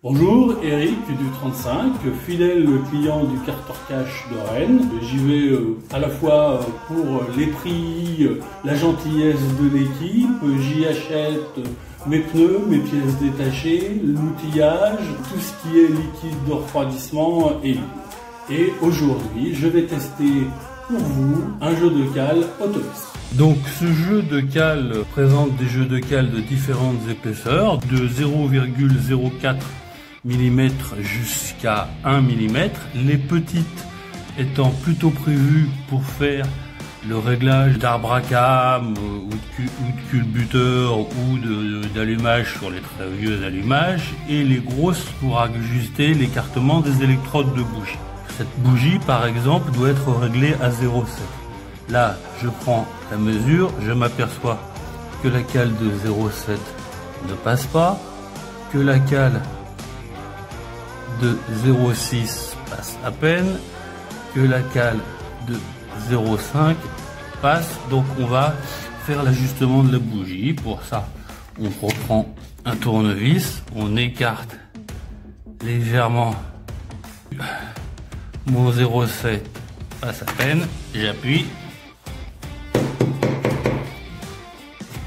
Bonjour, Eric du 35, fidèle client du Carter Cash de Rennes. J'y vais à la fois pour les prix, la gentillesse de l'équipe, j'y achète mes pneus, mes pièces détachées, l'outillage, tout ce qui est liquide de refroidissement et aujourd'hui, je vais tester pour vous un jeu de cale Autolist. Donc ce jeu de cale présente des jeux de cale de différentes épaisseurs, de 0,04 mm jusqu'à 1 mm, les petites étant plutôt prévues pour faire le réglage d'arbre à cam ou de culbuteur ou d'allumage sur les très vieux allumages, et les grosses pour ajuster l'écartement des électrodes de bougie. Cette bougie par exemple doit être réglée à 0,7. Là je prends la mesure, je m'aperçois que la cale de 0,7 ne passe pas, que la cale de 0,6 passe à peine, que la cale de 0,5 passe. Donc on va faire l'ajustement de la bougie. Pour ça on reprend un tournevis, on écarte légèrement, mon 0,7 passe à peine, j'appuie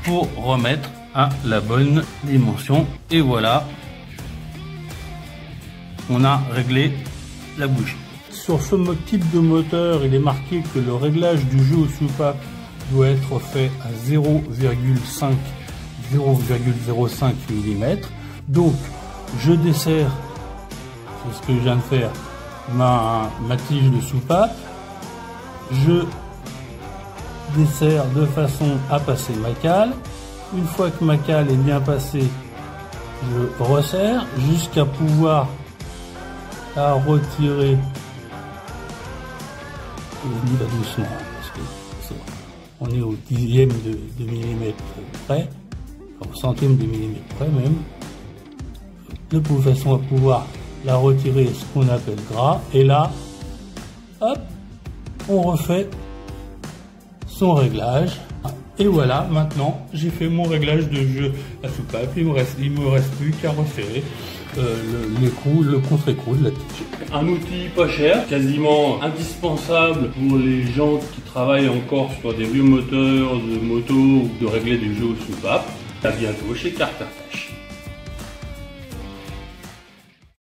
pour remettre à la bonne dimension et voilà, on a réglé la bougie. Sur ce type de moteur, il est marqué que le réglage du jeu aux soupapes doit être fait à 0,05 mm. Donc je desserre, c'est ce que je viens de faire, ma tige de soupape. Je desserre de façon à passer ma cale. Une fois que ma cale est bien passée, je resserre jusqu'à pouvoir la retirer. Je dis là doucement parce que on est au dixième de millimètre près, au centième de millimètre près même, de façon à pouvoir la retirer, ce qu'on appelle gras, et là, hop, on refait son réglage. Et voilà, maintenant j'ai fait mon réglage de jeu à soupape. Il me reste plus qu'à resserrer l'écrou, le contre-écrou de la tige. Un outil pas cher, quasiment indispensable pour les gens qui travaillent encore sur des vieux moteurs de moto ou de régler des jeux aux soupapes. À bientôt chez Carter Cash.